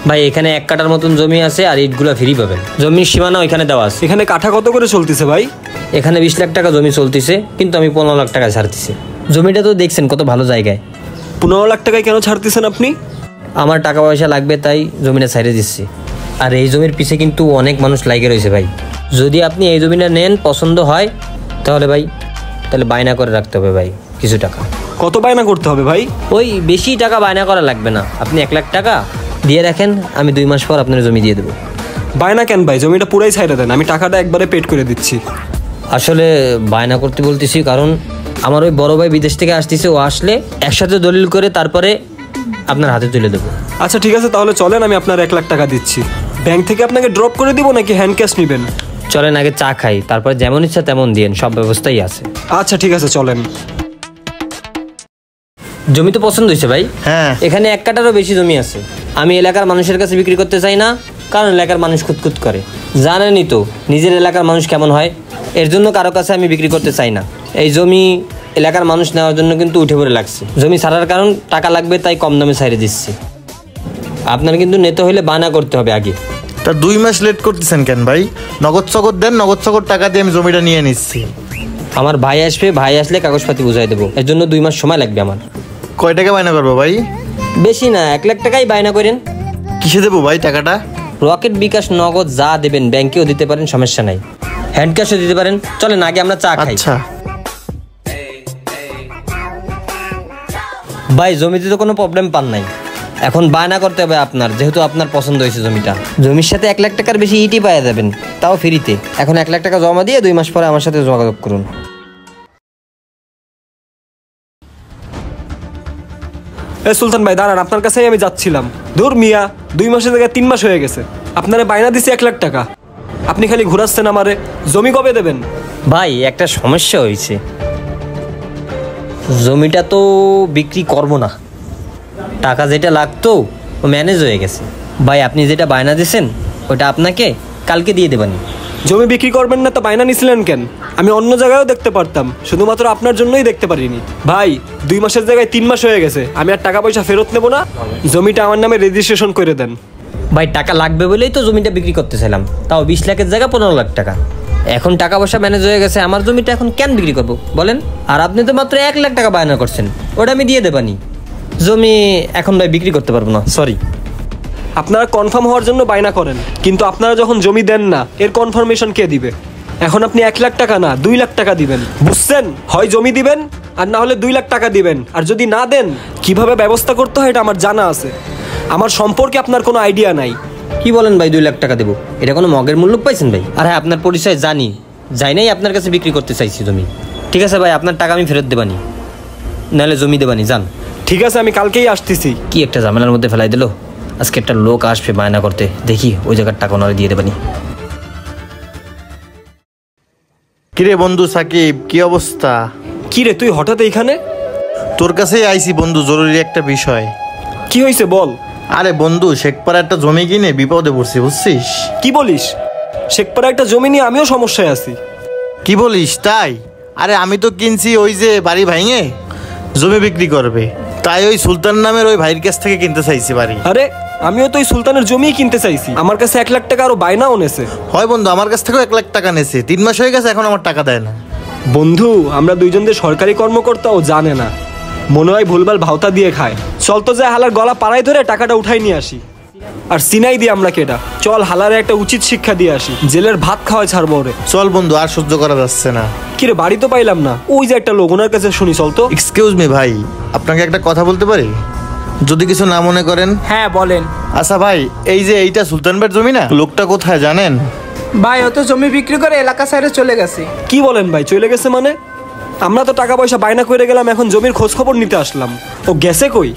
ভাই এখানে 1 কাঠার মতন জমি আছে আর ইটগুলো ফ্রি পাবেন। জমির সীমানা ওইখানে দেওয়া আছে। এখানে কাঠা কত করে চলতেছে ভাই? এখানে 20 লাখ টাকা জমি চলতেছে, কিন্তু আমি 15 লাখ টাকা ছাড়তেছি। জমিটা তো দেখছেন কত ভালো জায়গায়। 15 লাখ টাকায় কেন ছাড়তেছেন আপনি? আমার টাকা পয়সা লাগবে তাই জমিটা ছাড়ে দিচ্ছি। আর এই জমির পিছে কিন্তু অনেক মানুষ লাগে রয়েছে ভাই। যদি আপনি এই জমিটা নেন, পছন্দ হয়, তাহলে বায়না করে রাখতে হবে ভাই কিছু টাকা। কত বায়না করতে হবে ভাই? ওই বেশি টাকা বায়না করা লাগবে না, আপনি 1 লাখ টাকা দিয়ে রাখেন, আমি 2 মাস পর আপনার জমি দিয়ে দেবো। বায়না কেন ভাই? জমিটা পুরাই ছাইড়া দেন, আমি টাকাটা একবারে পেড করে দিচ্ছি। আসলে বায়না করতে বলতেছি কারণ আমার ওই বড় ভাই বিদেশ থেকে আসতেছে, ও আসলে একসাথে দলিল করে তারপরে আপনার হাতে তুলে দেবো। আচ্ছা ঠিক আছে, তাহলে চলেন, আমি আপনার 1 লাখ টাকা দিচ্ছি। ব্যাংক থেকে আপনাকে ড্রপ করে দিব নাকি হ্যান্ড ক্যাশ নেবেন? চলেন আগে চা খাই, তারপর যেমন ইচ্ছা তেমন দিয়েন, সব ব্যবস্থাই আছে। আচ্ছা ঠিক আছে চলেন। জমি তো পছন্দ হয়েছে ভাই। হ্যাঁ, এখানে 1 কাঠারও বেশি জমি আছে। আমি এলাকার মানুষের কাছে বিক্রি করতে চাই না, কারণ এলাকার মানুষ খুঁতখুত করে। জানেনই তো নিজের এলাকার মানুষ কেমন হয়, এর জন্য কারো কাছে আমি বিক্রি করতে চাই না। এই জমি এলাকার মানুষ নেওয়ার জন্য কিন্তু উঠে পড়ে লাগছে। জমি ছাড়ার কারণ টাকা লাগবে, তাই কম দামে ছাড়ে দিচ্ছি। আপনার কিন্তু নিতে হলে বায়না করতে হবে আগে। তা 2 মাস লেট করতেছেন কেন ভাই? নগদ সকদ দেন, নগদ সকদ টাকা দিয়ে আমি জমিটা নিয়ে নিচ্ছি। আমার ভাই আসবে, ভাই আসলে কাগজপাতি বুঝাই দেবো, এর জন্য 2 মাস সময় লাগবে আমার। কয় টাকা বায়না করবো ভাই? বেশি না, 1 লাখ টাকাই বায়না করেন। কিসে দেবো ভাই টাকাটা? রকেট, বিকাশ, নগদ যা দেবেন, ব্যাংকেও দিতে পারেন, সমস্যা নাই, হ্যান্ড ক্যাশও দিতে পারেন। চলেন আগে আমরা চা খাই। আচ্ছা ভাই জমিতে তো কোনো প্রবলেম পান নাই, এখন বায়না করতে হবে আপনার, যেহেতু আপনার পছন্দ হয়েছে জমিটা। জমির সাথে 1 লাখ টাকার বেশি ইটি পাওয়া যাবেন, তাও ফ্রিতে। এখন 1 লাখ টাকা জমা দিয়ে 2 মাস পরে আমার সাথে যোগাযোগ করুন। সুলতান ভাই দাঁড়ান, আপনার কাছেই আমি যাচ্ছিলাম। ধুর মিয়া, 2 মাসের জায়গায় 3 মাস হয়ে গেছে। আপনারে বায়না দিছি 1 লাখ টাকা, আপনি খালি ঘুরাচ্ছেন আমারে। জমি কবে দেবেন? ভাই একটা সমস্যা হয়েছে, জমিটা তো বিক্রি করব না, টাকা যেটা লাগতো ও ম্যানেজ হয়ে গেছে। ভাই আপনি যেটা বায়না দিয়েছেন ওটা আপনাকে কালকে দিয়ে দেবেন। জমি বিক্রি করবেন না তো বায়না নিছিলেন কেন? আমি অন্য জায়গায়ও দেখতে পারতাম, শুধুমাত্র আপনার জন্যই দেখতে পারিনি। ভাই 2 মাসের জায়গায় 3 মাস হয়ে গেছে, আমি আর টাকা পয়সা ফেরত নেবো না। জমিটা আমার নামে রেজিস্ট্রেশন করে দেন। ভাই টাকা লাগবে বলেই তো জমিটা বিক্রি করতে চাইলাম, তাও 20 লাখের জায়গায় 15 লাখ টাকা। এখন টাকা পয়সা ম্যানেজ হয়ে গেছে, আমার জমিটা এখন কেন বিক্রি করবো বলেন? আর আপনি তো মাত্র 1 লাখ টাকা বায়না করছেন, ওটা আমি দিয়ে দেবানি। জমি এখন ভাই বিক্রি করতে পারবো না, সরি। আপনারা কনফার্ম হওয়ার জন্য বায়না করেন, কিন্তু আপনারা যখন জমি দেন না, এর কনফার্মেশন কে দিবে? এখন আপনি 1 লাখ টাকা না 2 লাখ টাকা দিবেন, বুঝছেন? হয় জমি দিবেন আর না হলে 2 লাখ টাকা দিবেন। আর যদি না দেন, কিভাবে ব্যবস্থা করতে হয় এটা আমার জানা আছে। আমার সম্পর্কে আপনার কোনো আইডিয়া নাই। কি বলেন ভাই 2 লাখ টাকা দেবো? এটা কোনো মগের মূল্য পাইছেন ভাই? আর হ্যাঁ, আপনার পরিচয় জানি, যাই নাই আপনার কাছে বিক্রি করতে চাইছি জমি। ঠিক আছে ভাই, আপনার টাকা আমি ফেরত দেবানি, নাহলে জমি দেবানি, যান। ঠিক আছে, আমি কালকেই আসতেছি। কি একটা ঝামেলার মধ্যে ফেলাই দিল। আজকে একটা লোক আসবে বায়না করতে, দেখি ওই জায়গার টাকা ওনারে দিয়ে দেবানি। কিরে বন্ধু সাকিব, কি অবস্থা? কি রে তুই হঠাৎ এইখানে? তোর কাছেই আইছি বন্ধু, জরুরি একটা বিষয়। কি হয়েছে বল। আরে বন্ধু, শেখপাড়া একটা জমি কিনে বিপদে পড়ছি, বুঝছিস? কি বলিস? শেখপাড়া একটা জমি নিয়ে আমিও সমস্যায় আছি। কি বলিস তাই? আরে আমি তো কিনছি ওই যে বাড়ি ভাঙে জমি বিক্রি করবে, তাই ওই সুলতান নামের ওই ভাইয়ের কাছ থেকে কিনতে চাইছি বাড়ি। আরে আমিও তো ওই সুলতানের জমিই কিনতে চাইছি, আমার কাছে 1 লাখ টাকা আরো বায়নাও নেছে। হয় বন্ধু, আমার কাছ থেকেও 1 লাখ টাকা নেছে, 3 মাস হয়ে গেছে, এখন আমার টাকা দেয় না। বন্ধু আমরা দুইজন যে সরকারি কর্মকর্তা ও জানে না, মনে হয় ভুলভাল ভাওতা দিয়ে খায়। চল তো যায় হালার গলা পাড়ায় ধরে টাকাটা উঠাই নিয়ে আসি। আর সিনাই দিয়ে আমরা কেটা, চল হালারে একটা উচিত শিক্ষা দিয়ে আসি, জেলের ভাত খাওয়ায় ছাড়বো ওরে। চল বন্ধু, আর সহ্য করা যাচ্ছে না। কিরে বাড়ি তো পাইলাম না, ওই যে একটা লোক, ওনার কাছে শুনি, চল তো। এক্সকিউজ মি ভাই, আপনাকে একটা কথা বলতে পারি যদি কিছু না মনে করেন? হ্যাঁ বলেন। আচ্ছা ভাই, এই যে এইটা সুলতান ভাইয়ের জমি না, লোকটা কোথায় জানেন? ভাই ও তো জমি বিক্রি করে এলাকা সাইডে চলে গেছে। কি বলেন ভাই, চলে গেছে মানে? আমরা তো টাকা পয়সা বায়না করে গেলাম, এখন জমির খোঁজ খবর নিতে আসলাম, ও গেছে কই?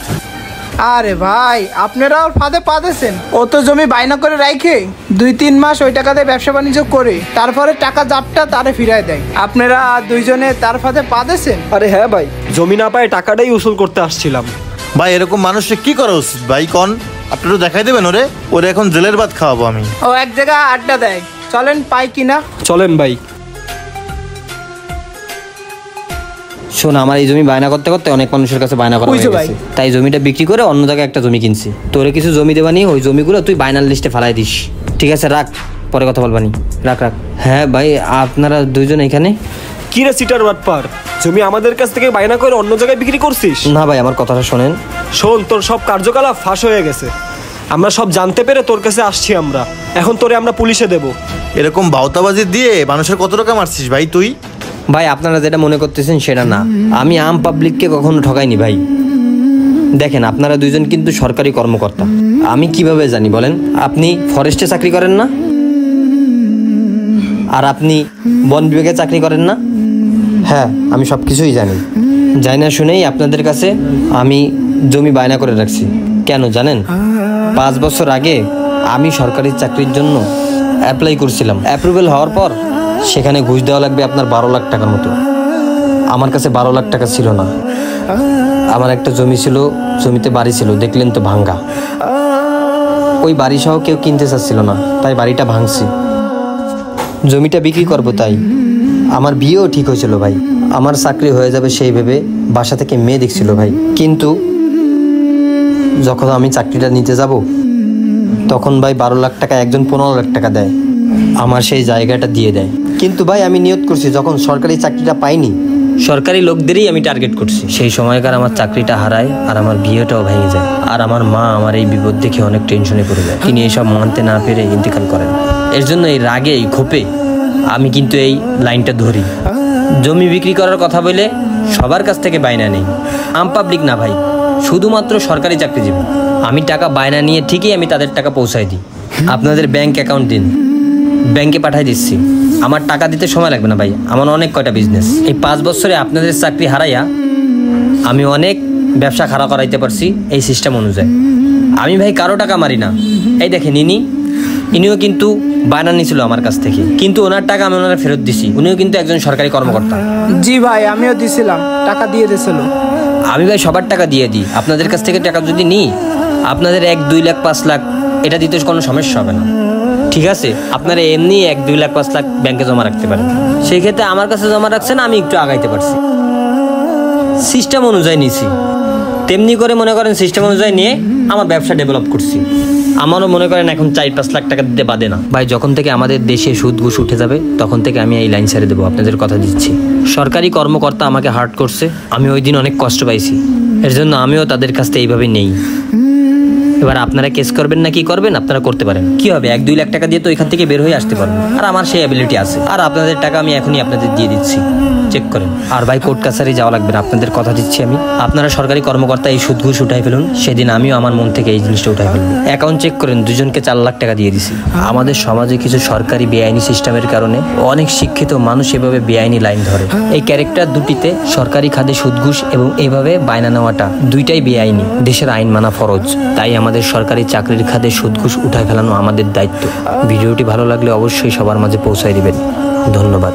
আরে ভাই আপনারাও ফাঁদে পা দিয়েছেন। ও তো জমি বায়না করে রাখে 2-3 মাস ওই টাকাতে ব্যবসা বাণিজ্য করে তারপরে টাকা জাপটা তারে ফিরায় দেয়। আপনারা দুইজনে তার ফাঁদে পা দিয়েছেন। আরে হ্যাঁ ভাই, জমি না পায় টাকাটাই উসুল করতে আসছিলাম। ভাই এরকম মানুষের কি করা উচিত ভাই কন? আপনারা দেখাই দেবেন ওরে এখন জেলের ভাত খাওয়াবো আমি। ও এক জায়গায় আড্ডা দেয়, চলেন পাই কিনা। চলেন ভাই। শোন, আমার এই জমি বায়না করতে করতে অনেক মানুষের কাছে বায়না করা হয়ে বুঝছো ভাই? গেছে, তাই জমিটা বিক্রি করে অন্য জায়গায় একটা জমি কিনছি। তোরে কিছু জমি দেবানি, ওই জমিগুলো তুই বায়নার লিস্টে ফালাই দিস। ঠিক আছে, রাখ, পরে কথা বলবানি। রাখ রাখ। হ্যাঁ ভাই, আপনারা দুইজন এখানে? কি রে সিটার বাটপার, জমি আমাদের কাছ থেকে বায়না করে অন্য জায়গায় বিক্রি করছিস? না ভাই, আমার কথাটা শোনেন। শোন, তোর সব কার্যকলাপ ফাঁস হয়ে গেছে। আমরা সব জানতে পেরে তোর কাছে আসছি আমরা। এখন তোরে আমরা পুলিশে দেব। এরকম বাউতাবাজি দিয়ে মানুষের কত টাকা মারছিস ভাই তুই? ভাই, আপনারা যেটা মনে করতেছেন সেটা না, আমি আম পাবলিককে কখনো ঠকাইনি ভাই। দেখেন, আপনারা দুইজন কিন্তু সরকারি কর্মকর্তা। আমি কিভাবে জানি বলেন? আপনি ফরেস্টে চাকরি করেন না, আর আপনি বন বিভাগে চাকরি করেন না? হ্যাঁ, আমি সব কিছুই জানি। জানি না শুনেই আপনাদের কাছে আমি জমি বায়না করে রাখছি। কেন জানেন? 5 বছর আগে আমি সরকারি চাকরির জন্য অ্যাপ্লাই করছিলাম। অ্যাপ্রুভেল হওয়ার পর সেখানে ঘুষ দেওয়া লাগবে আপনার 12 লাখ টাকার মতো। আমার কাছে 12 লাখ টাকা ছিল না। আমার একটা জমি ছিল, জমিতে বাড়ি ছিল, দেখলেন তো ভাঙ্গা। ওই বাড়ি সহ কেউ কিনতে চাচ্ছিল না, তাই বাড়িটা ভাঙছি। জমিটা বিক্রি করবো তাই। আমার বিয়েও ঠিক হয়েছিল ভাই, আমার চাকরি হয়ে যাবে সেই ভেবে বাসা থেকে মেয়ে দেখছিল ভাই। কিন্তু যখন আমি চাকরিটা নিতে যাব, তখন ভাই 12 লাখ টাকা একজন 15 লাখ টাকা দেয়, আমার সেই জায়গাটা দিয়ে দেয়। কিন্তু ভাই, আমি নিয়ত করছি যখন সরকারি চাকরিটা পাইনি, সরকারি লোকদেরই আমি টার্গেট করছি। সেই সময়কার আমার চাকরিটা হারায় আর আমার বিয়েটাও ভেঙে যায়। আর আমার মা আমার এই বিপদ দেখে অনেক টেনশনে পড়ে যায়। তিনি এইসব মানতে না পেরে ইন্তেকাল করেন। এর জন্য এই রাগে, এই ক্ষোভে আমি কিন্তু এই লাইনটা ধরি। জমি বিক্রি করার কথা বলে সবার কাছ থেকে বায়না নেই। আম পাবলিক না ভাই, শুধুমাত্র সরকারি চাকরিজীবী। আমি টাকা বায়না নিয়ে ঠিকই আমি তাদের টাকা পৌঁছাই দিই। আপনাদের ব্যাংক অ্যাকাউন্ট দিন, ব্যাংকে পাঠাই দিচ্ছি। আমার টাকা দিতে সময় লাগবে না ভাই, আমার অনেক কয়টা বিজনেস। এই 5 বছরে আপনাদের চাকরি হারাইয়া আমি অনেক ব্যবসা খাড়া করাইতে পারছি এই সিস্টেম অনুযায়ী। আমি ভাই কারো টাকা মারি না। এই দেখেন, ইনিও কিন্তু বায়না নিয়েছিল আমার কাছ থেকে, কিন্তু ওনার টাকা আমি ওনারা ফেরত দিছি। উনিও কিন্তু একজন সরকারি কর্মকর্তা। জি ভাই, আমিও দিছিলাম, টাকা দিয়ে দিছিল। আমি ভাই সবার টাকা দিয়ে দিই। আপনাদের কাছ থেকে টাকা যদি নিই, আপনাদের 1, 2 লাখ 5 লাখ এটা দিতে কোনো সমস্যা হবে না। ঠিক আছে, আপনারা এমনি 1, 2 লাখ 5 লাখ ব্যাংকে জমা রাখতে পারেন। সেই ক্ষেত্রে আমার কাছে জমা রাখছেন, আমি একটু আগাইতে পারছি। সিস্টেম অনুযায়ী নিছি, তেমনি করে মনে করেন সিস্টেম অনুযায়ী নিয়ে আমার ব্যবসা ডেভেলপ করছি। আমারও মনে করেন এখন 4-5 লাখ টাকা দিতে বাদে না ভাই। যখন থেকে আমাদের দেশে সুদ ঘুষ উঠে যাবে, তখন থেকে আমি এই লাইন ছেড়ে দেবো, আপনাদের কথা দিচ্ছি। সরকারি কর্মকর্তা আমাকে হার্ট করছে, আমি ওই দিন অনেক কষ্ট পাইছি। এর জন্য আমিও তাদের কাছ থেকে এইভাবে নেই। এবার আপনারা কেস করবেন না কি করবেন, আপনারা করতে পারেন। কি হবে, 1-2 লাখ টাকা দিয়ে তো এখান থেকে বের হয়ে আসতে পারবো। আর আমার সেই অ্যাবিলিটি আছে। আর আপনাদের টাকা আমি এখনই আপনাদের দিয়ে দিচ্ছি, চেক করেন। আর ভাই, কোর্ট কাছারি যাওয়া লাগবে না, আপনাদের কথা দিচ্ছি আমি। আপনারা সরকারি কর্মকর্তা এই সুদ ঘুষ উঠাই ফেলুন, সেদিন আমিও আমার মন থেকে এই জিনিসটা উঠাই ফেলবো। অ্যাকাউন্ট চেক করেন, দুজনকে 4 লাখ টাকা দিয়ে দিছি। আমাদের সমাজে কিছু সরকারি বেআইনি সিস্টেমের কারণে অনেক শিক্ষিত মানুষ এভাবে বেআইনি লাইন ধরে। এই ক্যারেক্টার দুটিতে সরকারি খাতে সুদ ঘুষ এবং এইভাবে বায়না নেওয়াটা দুইটাই বেআইনি। দেশের আইন মানা ফরজ, তাই আমাদের সরকারি চাকরির খাতে সুদ ঘুষ উঠায় ফেলানো আমাদের দায়িত্ব। ভিডিওটি ভালো লাগলে অবশ্যই সবার মাঝে পৌঁছায় দিবেন। ধন্যবাদ।